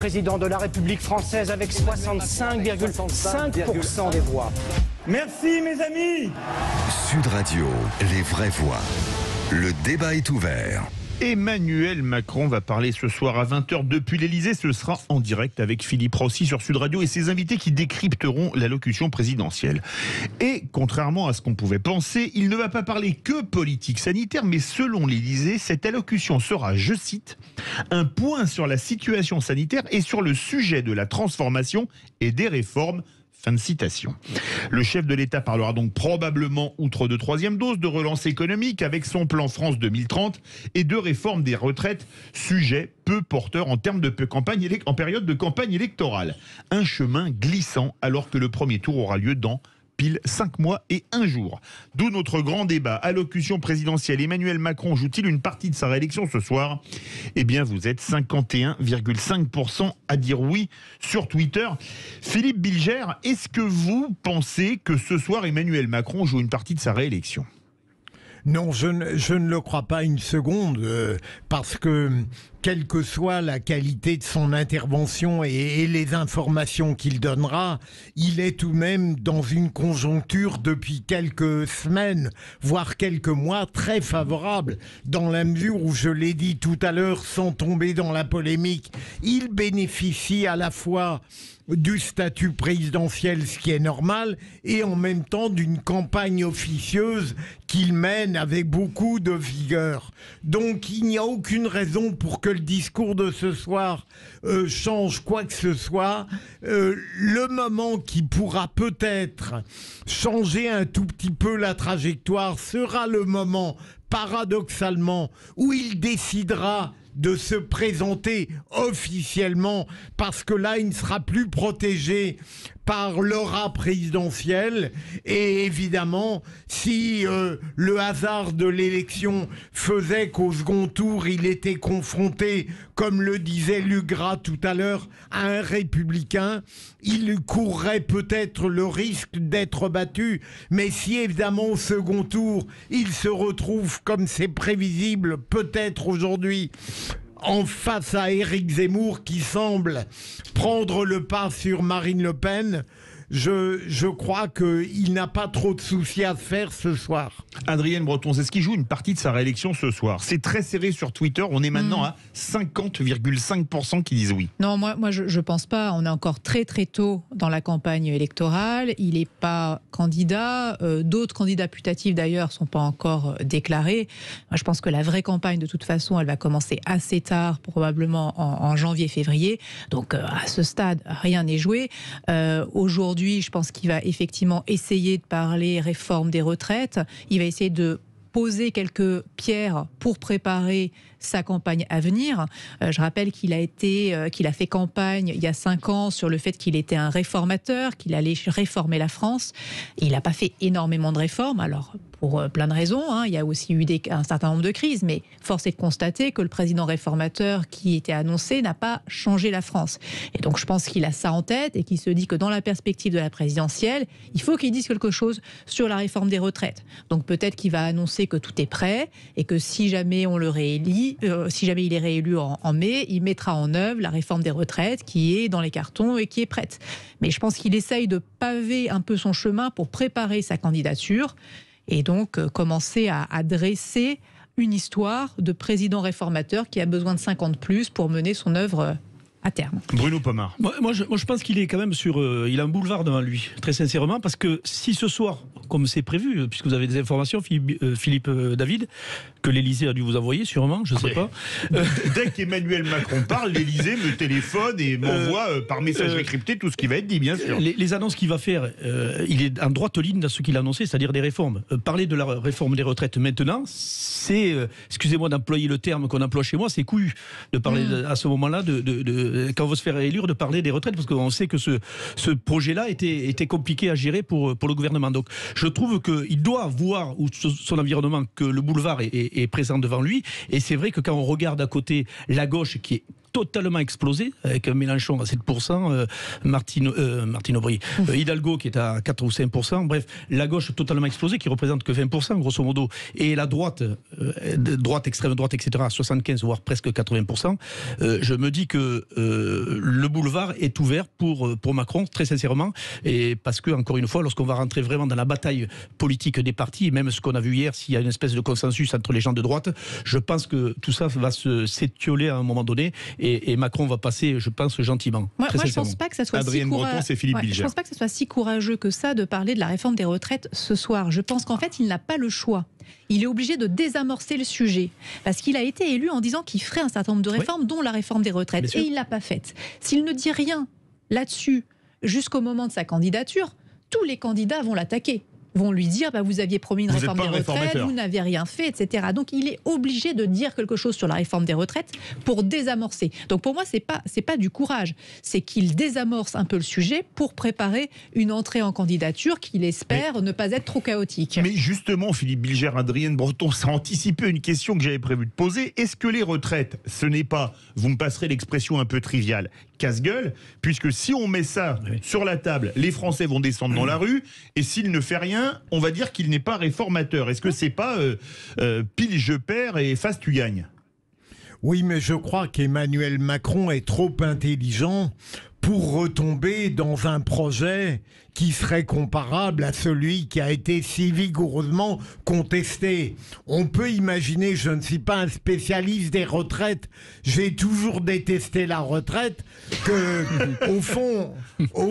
Président de la République française avec 65,5% des voix. Merci mes amis. Sud Radio, les vraies voix. Le débat est ouvert. Emmanuel Macron va parler ce soir à 20h depuis l'Elysée. Ce sera en direct avec Philippe Rossi sur Sud Radio et ses invités qui décrypteront l'allocution présidentielle. Et contrairement à ce qu'on pouvait penser, il ne va pas parler que politique sanitaire, mais selon l'Elysée, cette allocution sera, je cite, un point sur la situation sanitaire et sur le sujet de la transformation et des réformes. Fin de citation. Le chef de l'État parlera donc probablement, outre de troisième dose, de relance économique avec son plan France 2030 et de réforme des retraites, sujet peu porteur en termes de en période de campagne électorale. Un chemin glissant alors que le premier tour aura lieu dans pile 5 mois et 1 jour. D'où notre grand débat. Allocution présidentielle. Emmanuel Macron joue-t-il une partie de sa réélection ce soir ? Eh bien, vous êtes 51,5% à dire oui sur Twitter. Philippe Bilger, est-ce que vous pensez que ce soir, Emmanuel Macron joue une partie de sa réélection ? Non, je ne le crois pas une seconde, parce que quelle que soit la qualité de son intervention et les informations qu'il donnera, il est tout de même dans une conjoncture depuis quelques semaines, voire quelques mois, très favorable, dans la mesure où, je l'ai dit tout à l'heure, sans tomber dans la polémique, il bénéficie à la fois du statut présidentiel, ce qui est normal, et en même temps d'une campagne officieuse qu'il mène avec beaucoup de vigueur. Donc il n'y a aucune raison pour que le discours de ce soir change quoi que ce soit. Le moment qui pourra peut-être changer un tout petit peu la trajectoire sera le moment, paradoxalement, où il décidera de se présenter officiellement, parce que là, il ne sera plus protégé par l'aura présidentielle. Et évidemment, si le hasard de l'élection faisait qu'au second tour, il était confronté, comme le disait Lugras tout à l'heure, à un républicain, il courrait peut-être le risque d'être battu. Mais si évidemment au second tour, il se retrouve, comme c'est prévisible, peut-être aujourd'hui, en face à Éric Zemmour qui semble prendre le pas sur Marine Le Pen, je crois qu'il n'a pas trop de soucis à faire ce soir. Adrienne Breton, c'est ce qui joue une partie de sa réélection ce soir. C'est très serré sur Twitter. On est maintenant à 50,5% qui disent oui. Non, moi je pense pas. On est encore très très tôt dans la campagne électorale. Il n'est pas candidat. D'autres candidats putatifs d'ailleurs sont pas encore déclarés. Moi, je pense que la vraie campagne de toute façon, elle va commencer assez tard, probablement en janvier-février. Donc à ce stade, rien n'est joué. Aujourd'hui, je pense qu'il va effectivement essayer de parler réforme des retraites. Il va essayer de poser quelques pierres pour préparer sa campagne à venir. Je rappelle qu'il a fait campagne il y a 5 ans sur le fait qu'il était un réformateur, qu'il allait réformer la France. Il n'a pas fait énormément de réformes, alors pour plein de raisons. Il y a aussi eu un certain nombre de crises, mais force est de constater que le président réformateur qui était annoncé n'a pas changé la France. Et donc je pense qu'il a ça en tête et qu'il se dit que dans la perspective de la présidentielle, il faut qu'il dise quelque chose sur la réforme des retraites. Donc peut-être qu'il va annoncer que tout est prêt et que si jamais on le réélit, si jamais il est réélu en mai, il mettra en œuvre la réforme des retraites qui est dans les cartons et qui est prête. Mais je pense qu'il essaye de paver un peu son chemin pour préparer sa candidature et donc commencer à dresser une histoire de président réformateur qui a besoin de 50 plus pour mener son œuvre à terme. Bruno Pomar. Moi, je pense qu'il est quand même il a un boulevard devant lui, très sincèrement, parce que si ce soir, comme c'est prévu, puisque vous avez des informations, Philippe David, que l'Elysée a dû vous envoyer, sûrement, je ne sais pas. Dès qu'Emmanuel Macron parle, l'Elysée me téléphone et m'envoie par message décrypté tout ce qui va être dit, bien sûr. Les annonces qu'il va faire, il est en droite ligne dans ce qu'il a annoncé, c'est-à-dire des réformes. Parler de la réforme des retraites maintenant, c'est, excusez-moi d'employer le terme qu'on emploie chez moi, c'est couillu de parler à ce moment-là, quand on veut se faire élire, de parler des retraites, parce qu'on sait que ce projet-là était compliqué à gérer pour le gouvernement. Donc je trouve qu'il doit voir son environnement, que le boulevard est présent devant lui, et c'est vrai que quand on regarde à côté la gauche qui est totalement explosé, avec Mélenchon à 7%, Martine Aubry, Hidalgo qui est à 4 ou 5%, bref, la gauche totalement explosée qui représente que 20% grosso modo, et la droite, extrême droite, etc., à 75 voire presque 80%, je me dis que le boulevard est ouvert pour Macron, très sincèrement, et parce que, encore une fois, lorsqu'on va rentrer vraiment dans la bataille politique des partis, et même ce qu'on a vu hier, s'il y a une espèce de consensus entre les gens de droite, je pense que tout ça va s'étioler à un moment donné, et Macron va passer, je pense, gentiment. Moi je ne pense pas que ça soit Adrienne Breton, c'est Philippe Bilger. Je pense pas que ce soit si courageux que ça de parler de la réforme des retraites ce soir. Je pense qu'en fait, il n'a pas le choix. Il est obligé de désamorcer le sujet parce qu'il a été élu en disant qu'il ferait un certain nombre de réformes, dont la réforme des retraites, et il ne l'a pas faite. S'il ne dit rien là-dessus jusqu'au moment de sa candidature, tous les candidats vont l'attaquer, vont lui dire vous aviez promis une réforme des retraites, vous n'avez rien fait, etc. Donc il est obligé de dire quelque chose sur la réforme des retraites pour désamorcer. Donc pour moi, c'est pas du courage, c'est qu'il désamorce un peu le sujet pour préparer une entrée en candidature qu'il espère ne pas être trop chaotique. Mais justement, Philippe Bilger, Adrienne Breton, ça a anticipé une question que j'avais prévu de poser. Est-ce que les retraites, ce n'est pas, vous me passerez l'expression un peu triviale, casse-gueule, puisque si on met ça sur la table, les Français vont descendre dans la rue, et s'il ne fait rien, on va dire qu'il n'est pas réformateur. Est-ce que c'est pas pile je perds et face tu gagnes? Oui, mais je crois qu'Emmanuel Macron est trop intelligent pour retomber dans un projet qui serait comparable à celui qui a été si vigoureusement contesté. On peut imaginer, je ne suis pas un spécialiste des retraites, j'ai toujours détesté la retraite, que au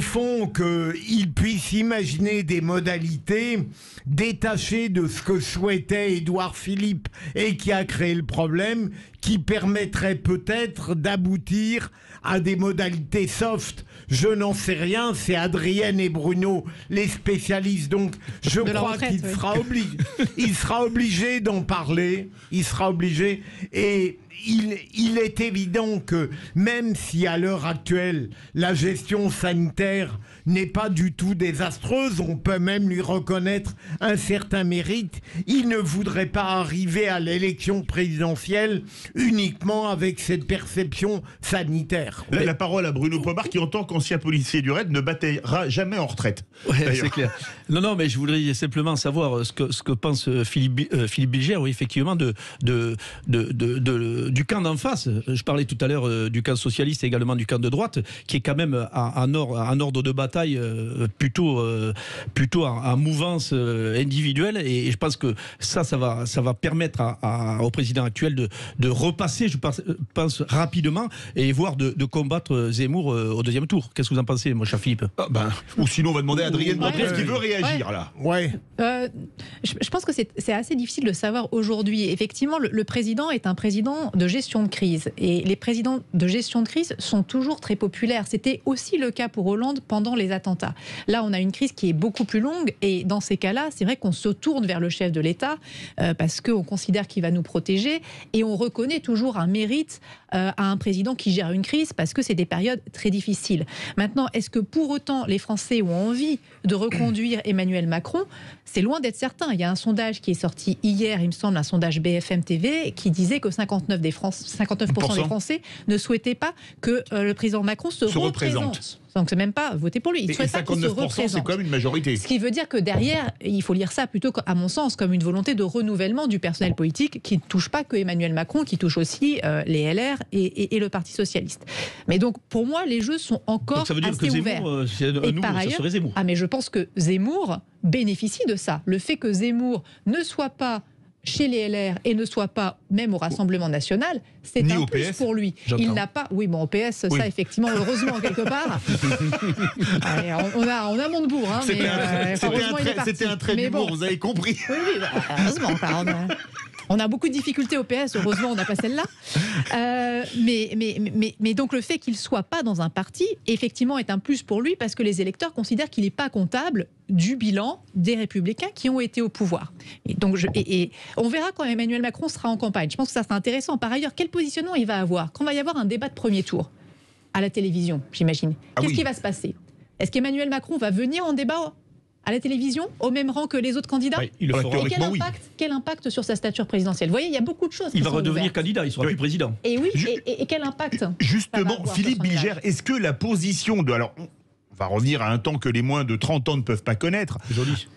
fond, qu'il puisse imaginer des modalités détachées de ce que souhaitait Édouard Philippe et qui a créé le problème, qui permettrait peut-être d'aboutir à des modalités soft. Je n'en sais rien, c'est Adrienne et Bruno, les spécialistes. Donc, je crois qu'il sera obligé d'en parler. Il sera obligé. Et il est évident que même si à l'heure actuelle, la gestion sanitaire n'est pas du tout désastreuse, on peut même lui reconnaître un certain mérite, il ne voudrait pas arriver à l'élection présidentielle uniquement avec cette perception sanitaire. La parole à Bruno Pomar, qui en tant qu'ancien policier du RAID ne battra jamais en retraite. Ouais, c'est clair. Non, mais je voudrais simplement savoir ce que pense Philippe Bilger, oui, effectivement, du camp d'en face. Je parlais tout à l'heure du camp socialiste et également du camp de droite, qui est quand même en ordre de bataille plutôt en mouvance individuelle. Et je pense que ça va permettre au président actuel de repasser, je pense, rapidement et voire de combattre Zemmour au deuxième tour. Qu'est-ce que vous en pensez, mon cher Philippe? Ou sinon, on va demander à Adrienne Breton qui veut réagir là. Je pense que c'est assez difficile de savoir aujourd'hui. Effectivement, le président est un président de gestion de crise. Et les présidents de gestion de crise sont toujours très populaires. C'était aussi le cas pour Hollande pendant les attentats. Là, on a une crise qui est beaucoup plus longue. Et dans ces cas-là, c'est vrai qu'on se tourne vers le chef de l'État parce qu'on considère qu'il va nous protéger. Et on reconnaît toujours un mérite à un président qui gère une crise parce que c'est des périodes très difficiles. Maintenant, est-ce que pour autant les Français ont envie de reconduire Emmanuel Macron? C'est loin d'être certain. Il y a un sondage qui est sorti hier, il me semble, un sondage BFM TV, qui disait que 59% des Français ne souhaitaient pas que le président Macron se représente. Donc c'est même pas voter pour lui. Il souhaite pas qu'il se représente. C'est quand même une majorité. Ce qui veut dire que derrière, il faut lire ça plutôt, à mon sens, comme une volonté de renouvellement du personnel politique qui ne touche pas que Emmanuel Macron, qui touche aussi les LR et le Parti socialiste. Mais donc pour moi, les jeux sont encore assez ouverts. Ça veut dire que Zemmour, ça serait Zemmour. Mais je pense que Zemmour bénéficie de ça. Le fait que Zemmour ne soit pas chez les LR et ne soit pas même au Rassemblement national, c'est un plus pour lui. Il n'a pas... Oui, bon, au PS, ça, effectivement, heureusement, quelque part. Allez, on a Montebourg, hein, c'était un trait d'humour, vous avez compris. Oui, heureusement. On a beaucoup de difficultés au PS, heureusement on n'a pas celle-là. Mais donc le fait qu'il ne soit pas dans un parti, effectivement, est un plus pour lui parce que les électeurs considèrent qu'il n'est pas comptable du bilan des Républicains qui ont été au pouvoir. Et donc on verra quand Emmanuel Macron sera en campagne. Je pense que ça sera intéressant. Par ailleurs, quel positionnement il va avoir quand il va y avoir un débat de premier tour à la télévision, j'imagine. Qu'est-ce qui va se passer? Est-ce qu'Emmanuel Macron va venir en débat à la télévision, au même rang que les autres candidats? Oui, il le fera. Et quel impact sur sa stature présidentielle? Vous voyez, il y a beaucoup de choses qui Il va sont redevenir ouvertes. candidat, il sera plus président. Et oui, et quel impact? Justement, Philippe Bilger, est-ce que la position de... Alors, on va revenir à un temps que les moins de 30 ans ne peuvent pas connaître. Joli.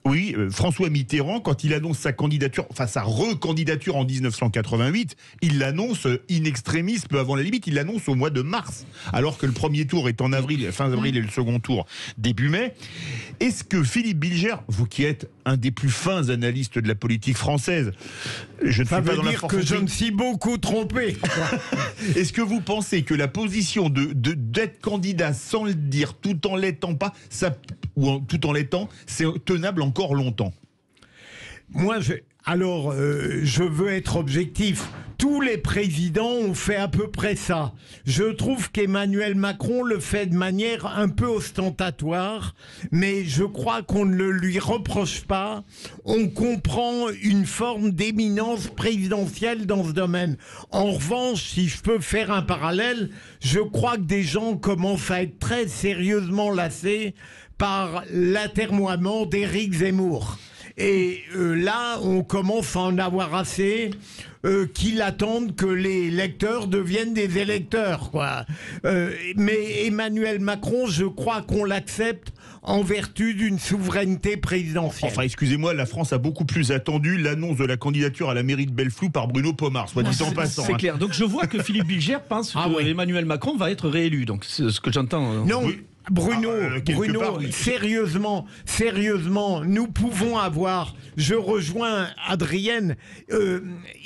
Oui, François Mitterrand, quand il annonce sa candidature, enfin sa recandidature en 1988, il l'annonce in extremis, peu avant la limite, il l'annonce au mois de mars, alors que le premier tour est en avril, fin avril et le second tour début mai. Est-ce que Philippe Bilger, vous qui êtes un des plus fins analystes de la politique française, je ne Ça suis pas veut dans la dire que je me suis beaucoup trompé. est-ce que vous pensez que la position d'être candidat sans le dire, tout en l'étant pas, tout en l'étant, c'est tenable encore longtemps? Moi, je veux être objectif. Tous les présidents ont fait à peu près ça. Je trouve qu'Emmanuel Macron le fait de manière un peu ostentatoire, mais je crois qu'on ne le lui reproche pas. On comprend une forme d'éminence présidentielle dans ce domaine. En revanche, si je peux faire un parallèle, je crois que des gens commencent à être très sérieusement lassés par l'atermoiement d'Éric Zemmour. Et là, on commence à en avoir assez qu'il attende que les lecteurs deviennent des électeurs, quoi. Mais Emmanuel Macron, je crois qu'on l'accepte en vertu d'une souveraineté présidentielle. Enfin, excusez-moi, la France a beaucoup plus attendu l'annonce de la candidature à la mairie de Belleflou par Bruno Pomar, soit dit en passant. C'est clair. Donc je vois que Philippe Bilger pense que Emmanuel Macron va être réélu. Donc c'est ce que j'entends. Non. Oui. Bruno, part, oui. sérieusement, nous pouvons avoir, je rejoins Adrienne,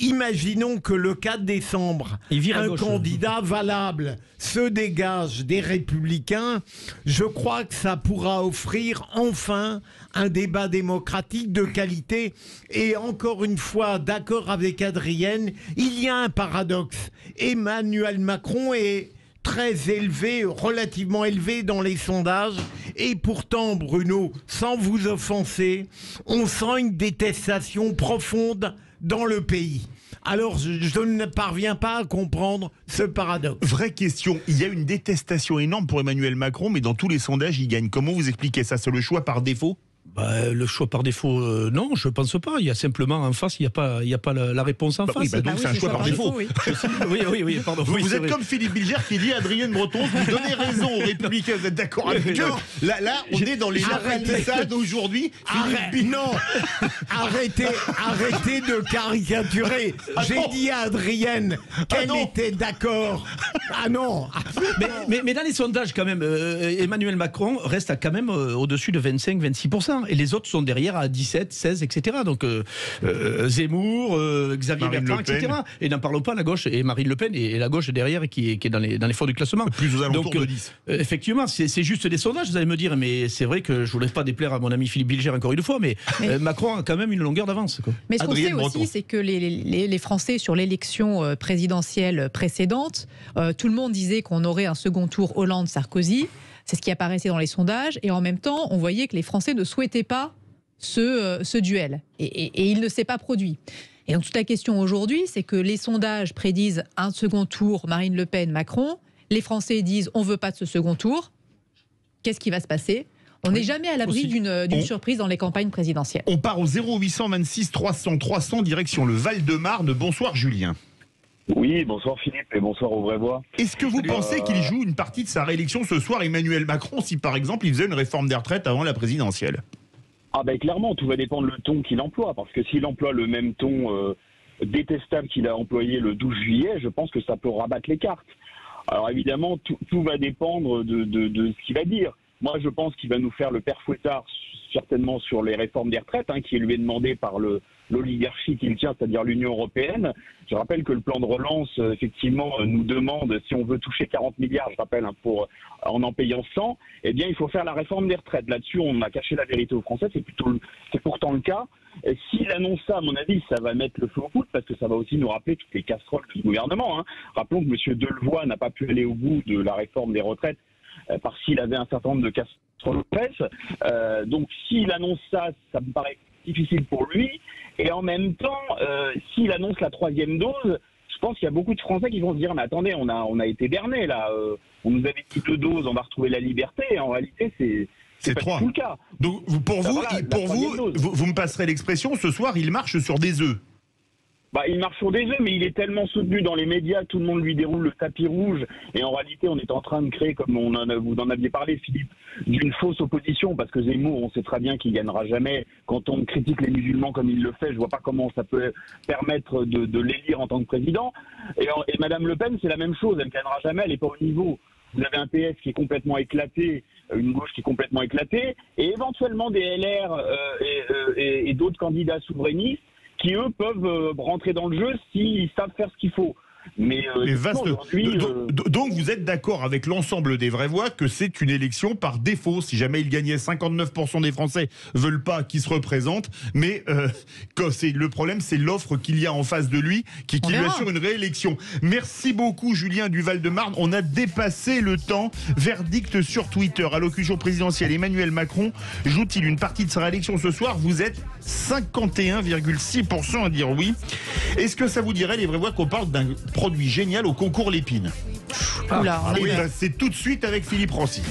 imaginons que le 4 décembre, un candidat valable se dégage des Républicains, je crois que ça pourra offrir enfin un débat démocratique de qualité. Et encore une fois, d'accord avec Adrienne, il y a un paradoxe. Emmanuel Macron est très élevé, relativement élevé dans les sondages. Et pourtant, Bruno, sans vous offenser, on sent une détestation profonde dans le pays. Alors, je ne parviens pas à comprendre ce paradoxe. Vraie question, il y a une détestation énorme pour Emmanuel Macron, mais dans tous les sondages, il gagne. Comment vous expliquez ça? C'est le choix par défaut? Le choix par défaut, non, je pense pas. Il y a simplement en face, il n'y a pas la réponse en face. Donc c'est un choix par défaut. Oui. Oui, pardon. Vous êtes comme Philippe Bilger qui dit Adrienne Breton, vous donnez raison aux Républicains, vous êtes d'accord avec eux? Là, on est dans les lapalissades aujourd'hui. Non, arrêtez de caricaturer. J'ai dit à Adrienne qu'elle était d'accord. Ah non. Mais dans les sondages, quand même, Emmanuel Macron reste quand même au-dessus de 25-26%. Et les autres sont derrière à 17, 16, etc. Donc Zemmour, Xavier Bertrand, etc. Et n'en parlons pas, la gauche, et Marine Le Pen, et la gauche derrière qui est dans les fonds du classement. Plus aux alentours de 10. Effectivement, c'est juste des sondages, vous allez me dire, mais c'est vrai que je ne voudrais pas déplaire à mon ami Philippe Bilger encore une fois, mais Macron a quand même une longueur d'avance. Mais ce qu'on sait aussi, c'est que les Français, sur l'élection présidentielle précédente, tout le monde disait qu'on aurait un second tour Hollande-Sarkozy. C'est ce qui apparaissait dans les sondages. Et en même temps, on voyait que les Français ne souhaitaient pas ce duel. Et il ne s'est pas produit. Et donc toute la question aujourd'hui, c'est que les sondages prédisent un second tour Marine Le Pen, Macron. Les Français disent on ne veut pas de ce second tour. Qu'est-ce qui va se passer? On n'est jamais à l'abri d'une surprise dans les campagnes présidentielles. On part au 0826 300 300 direction le Val-de-Marne. Bonsoir Julien. Oui, bonsoir Philippe et bonsoir aux vraies voix. Est-ce que vous pensez qu'il joue une partie de sa réélection ce soir, Emmanuel Macron, si par exemple il faisait une réforme des retraites avant la présidentielle? Ah ben clairement, tout va dépendre le ton qu'il emploie, parce que s'il emploie le même ton détestable qu'il a employé le 12 juillet, je pense que ça peut rabattre les cartes. Alors évidemment, tout va dépendre de ce qu'il va dire. Moi, je pense qu'il va nous faire le père Fouettard, certainement sur les réformes des retraites, qui lui est demandé par l'oligarchie qu'il tient, c'est-à-dire l'Union européenne. Je rappelle que le plan de relance, effectivement, nous demande, si on veut toucher 40 milliards, je rappelle, en payant 100, eh bien, il faut faire la réforme des retraites. Là-dessus, on a caché la vérité aux Français, c'est pourtant le cas. S'il annonce ça, à mon avis, ça va mettre le feu aux poudres, parce que ça va aussi nous rappeler toutes les casseroles du gouvernement. Rappelons que M. Delevoye n'a pas pu aller au bout de la réforme des retraites, parce qu'il avait un certain nombre de casseroles presse. Donc s'il annonce ça, ça me paraît difficile pour lui. Et en même temps, s'il annonce la 3e dose, je pense qu'il y a beaucoup de Français qui vont se dire mais attendez, on a été bernés là. On nous avait dit 2 doses, on va retrouver la liberté. Et en réalité, C'est pas 3. tout le cas. Donc pour Ben vous, voilà, pour la vous, troisième dose. vous me passerez l'expression, ce soir, il marche sur des œufs. Bah, il marche sur des œufs, mais il est tellement soutenu dans les médias, tout le monde lui déroule le tapis rouge. Et en réalité, on est en train de créer, comme vous en aviez parlé, Philippe, d'une fausse opposition, parce que Zemmour, on sait très bien qu'il gagnera jamais. Quand on critique les musulmans comme il le fait, je vois pas comment ça peut permettre de l'élire en tant que président. Et Madame Le Pen, c'est la même chose, elle gagnera jamais, elle est pas au niveau. Vous avez un PS qui est complètement éclaté, une gauche qui est complètement éclatée, et éventuellement des LR et d'autres candidats souverainistes qui, eux, peuvent rentrer dans le jeu s'ils savent faire ce qu'il faut. Mais vaste. aujourd'hui... Donc vous êtes d'accord avec l'ensemble des vraies voix que c'est une élection par défaut. Si jamais il gagnait, 59% des Français veulent pas qu'il se représente, mais le problème, c'est l'offre qu'il y a en face de lui qui lui assure une réélection. Merci beaucoup Julien du Val-de-Marne. On a dépassé le temps. Verdict sur Twitter. Allocution présidentielle. Emmanuel Macron joue-t-il une partie de sa réélection ce soir? Vous êtes 51,6% à dire oui. Est-ce que ça vous dirait, les vraies voix, qu'on parle d'un produit génial au concours Lépine? Oula, C'est tout de suite avec Philippe Rossi.